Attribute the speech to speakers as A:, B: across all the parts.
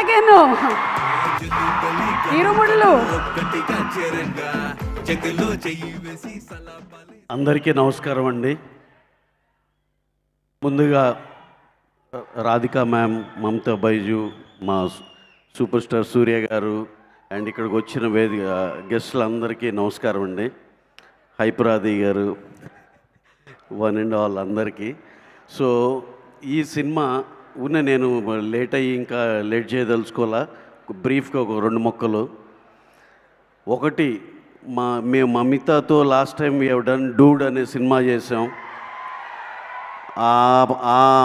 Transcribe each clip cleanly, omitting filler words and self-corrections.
A: అగేను ఇరుముడులు.
B: అందరికీ నమస్కారం అండి. ముందుగా రాధికా మ్యామ్, మమతా బైజు, మా సూపర్ స్టార్ సూర్య గారు అండ్ ఇక్కడికి వచ్చిన వేదిక గెస్టులందరికీ నమస్కారం అండి. హైపరాది గారు, వన్ అండ్ ఆల్ అందరికీ. సో ఈ సినిమా నేను లేట్ అయ్యి ఇంకా లేట్ చేయదలుచుకోవాలా. బ్రీఫ్గా ఒక 2 మొక్కలు. ఒకటి, మేము మమితాతో last time we have done dude అనే సినిమా చేసాం. ఆ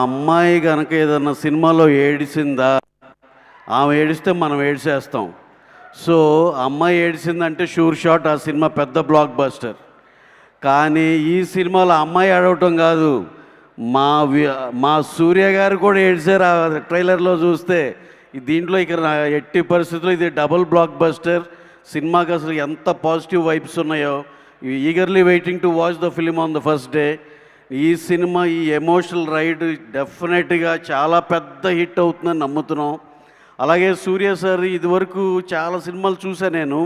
B: అమ్మాయి కనుక ఏదన్నా సినిమాలో ఏడిసిందా, ఆమె ఏడిస్తే మనం ఏడిసేస్తాం. సో అమ్మాయి ఏడిసిందంటే షూర్ షాట్ ఆ సినిమా పెద్ద బ్లాక్ బస్టర్. కానీ ఈ సినిమాలో అమ్మాయి ఏడవటం కాదు, మా సూర్య గారు కూడా ఏడ్చారు ఆ ట్రైలర్లో చూస్తే. దీంట్లో ఇక ఎట్టి పరిస్థితుల్లో ఇది డబుల్ బ్లాక్ బస్టర్. సినిమాకి అసలు ఎంత పాజిటివ్ వైబ్స్ ఉన్నాయో. Eagerly waiting to watch the film on the first day. ఈ సినిమా, ఈ ఎమోషనల్ రైడ్ డెఫినెట్గా చాలా పెద్ద హిట్ అవుతుందని నమ్ముతున్నాం. అలాగే సూర్య సార్ ఇదివరకు చాలా సినిమాలు చూసాను నేను.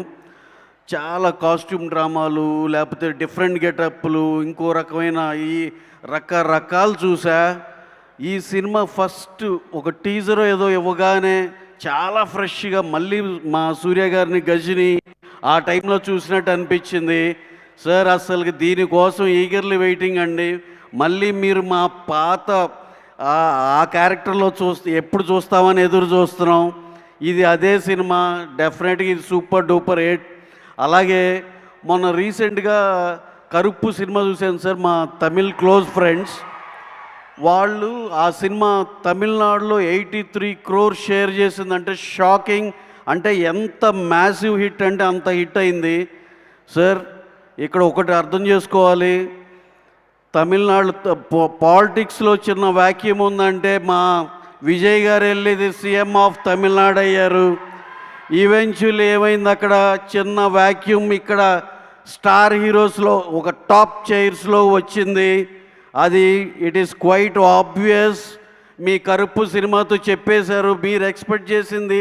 B: చాలా కాస్ట్యూమ్ డ్రామాలు, లేకపోతే డిఫరెంట్ గెటప్లు, ఇంకో రకమైన ఈ రకరకాలు చూసా. ఈ సినిమా ఫస్ట్ ఒక టీజర్ ఏదో ఇవ్వగానే చాలా ఫ్రెష్గా మళ్ళీ మా సూర్య గారిని, గజిని ఆ టైంలో చూసినట్టు అనిపించింది. సార్ అసలు దీనికోసం ఈగర్లీ వెయిటింగ్ అండి. మళ్ళీ మీరు మా పాత ఆ క్యారెక్టర్లో ఎప్పుడు చూస్తామని ఎదురు చూస్తున్నాం. ఇది అదే సినిమా. డెఫినెట్గా ఇది సూపర్ డూపర్ హిట్. అలాగే మొన్న రీసెంట్గా కరుప్పు సినిమా చూశాను సార్. మా తమిళ్ క్లోజ్ ఫ్రెండ్స్ వాళ్ళు ఆ సినిమా తమిళనాడులో 83 crores షేర్ చేసిందంటే షాకింగ్. అంటే ఎంత మ్యాసివ్ హిట్ అంటే అంత హిట్ అయింది సార్. ఇక్కడ ఒకటి అర్థం చేసుకోవాలి, తమిళనాడు పాలిటిక్స్లో చిన్న వ్యాక్యూమ్ ఉందంటే మా విజయ్ గారు వెళ్ళేది సీఎం ఆఫ్ తమిళనాడు అయ్యారు. ఈవెన్చువల్లీ ఏమైంది, అక్కడ చిన్న వ్యాక్యూమ్ ఇక్కడ స్టార్ హీరోస్లో ఒక టాప్ చైర్స్లో వచ్చింది. అది ఇట్ ఈస్ క్వైట్ ఆబ్వియస్. మీ కరుప్పు సినిమాతో చెప్పేశారు. మీరు ఎక్స్పెక్ట్ చేసింది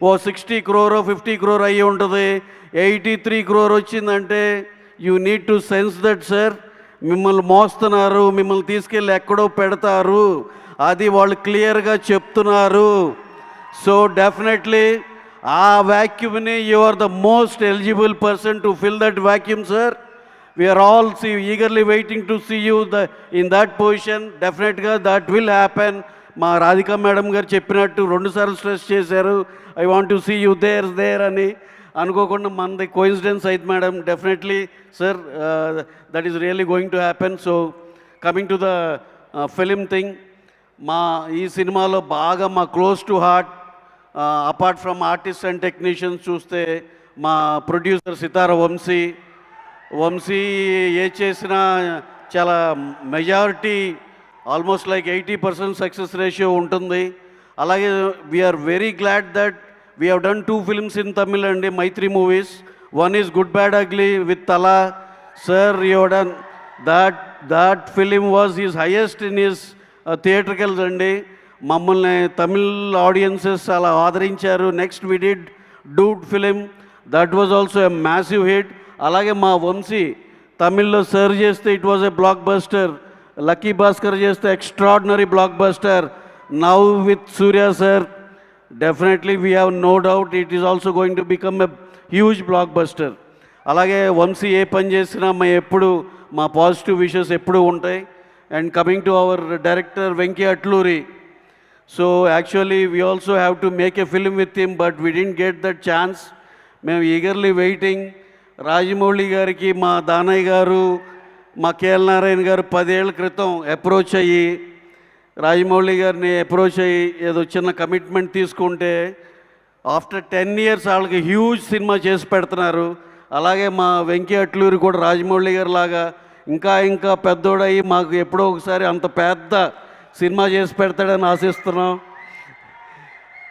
B: ఓ 60 crore 50 crore అయ్యి ఉంటుంది. 83 crore వచ్చిందంటే you need to sense that sir. మిమ్మల్ని మోస్తున్నారు, మిమ్మల్ని తీసుకెళ్ళి ఎక్కడో పెడతారు, అది వాళ్ళు క్లియర్గా చెప్తున్నారు. సో డెఫినెట్లీ ఆ వ్యాక్యూమ్ని you are the most eligible person to fill that vacuum sir. We're all eagerly waiting to see you in that position. డెఫినెట్గా దట్ విల్ హ్యాపెన్. మా రాధికా మేడం గారు చెప్పినట్టు 2 సార్లు స్ట్రెస్ చేశారు, I want to see you there అని. అనుకోకుండా మనది coincidence అయితే madam. Definitely sir, that is really going to happen. So coming to the film thing, ఈ సినిమాలో బాగా మా close to heart, apart from artist and technicians చూస్తే మా ప్రొడ్యూసర్ సితార వంశీ ఏ చేసినా చాలా majority almost like 80% success ratio ఉంటుంది. అలాగే we're very glad that we have done 2 films in Tamil అండి, Mythri movies. One is good bad ugly with Thala. Sir you done that film was his highest in his theatricals అండి. మమ్మల్ని Tamil audiences అలా ఆదరించారు. Next we did dude film, that was also a massive hit. అలాగే మా వంశీ తమిళ్లో sir చేస్తే it was a blockbuster, lucky Bhaskar చేస్తే extraordinary blockbuster. Now with Suriya sir definitely we have no doubt it is also going to become a huge blockbuster. అలాగే వంశీ ఏ పని చేసినా మా positive wishes ఎప్పుడూ ఉంటాయి. And coming to our director Venky Atluri, so actually we also have to make a film with him, but we didn't get that chance. మేము eagerly waiting. Rajamouli గారికి మా దానయ్య గారు, మా కేఎల్ నారాయణ గారు 10 ఏళ్ల క్రితం అప్రోచ్ అయ్యి, రాజమౌళి గారిని అప్రోచ్ అయ్యి ఏదో చిన్న కమిట్మెంట్ తీసుకుంటే ఆఫ్టర్ 10 years వాళ్ళకి హ్యూజ్ సినిమా చేసి పెడుతున్నారు. అలాగే మా వెంకీ అట్లూరి కూడా రాజమౌళి గారు లాగా ఇంకా పెద్దోడయ్యి మాకు ఎప్పుడో ఒకసారి అంత పెద్ద సినిమా చేసి పెడతాడని ఆశిస్తున్నాం.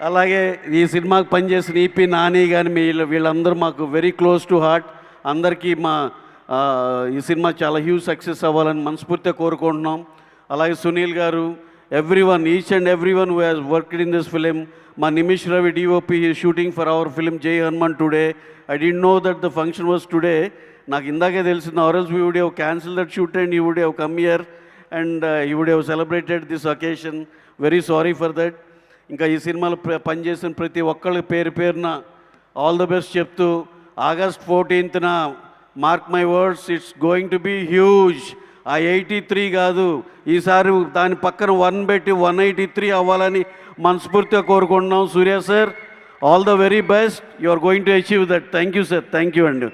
B: అలాగే ఈ సినిమాకి పనిచేసిన ఈపీ నాని కానీ వీళ్ళందరూ మాకు వెరీ క్లోజ్ టు హార్ట్. అందరికీ ఈ సినిమా చాలా హ్యూజ్ సక్సెస్ అవ్వాలని మనస్ఫూర్తిగా కోరుకుంటున్నాం. అలాగే సునీల్ గారు, everyone, each and everyone who has worked in this film. Ma Nimish Ravi DOP is shooting for our film Jai Hanuman today. I didn't know that the function was today. నాకు ఇందాకే తెలిసింది, or else we would have cancelled that shoot and he would have come here and he would have celebrated this occasion. Very sorry for that. ఇంకా ఈ సినిమాలో పనిచేసిన ప్రతి ఒక్కళ్ళ పేరున ఆల్ ద బెస్ట్ చెప్తూ, August 14th mark my words, it's going to be huge. ఆ 83 కాదు, ఈసారి దాని పక్కన 1 పెట్టి 183 అవ్వాలని మనస్ఫూర్తిగా కోరుకుంటున్నాం. Suriya sir, all the very best. You are going to achieve that. Thank you sir. Thank you అండి.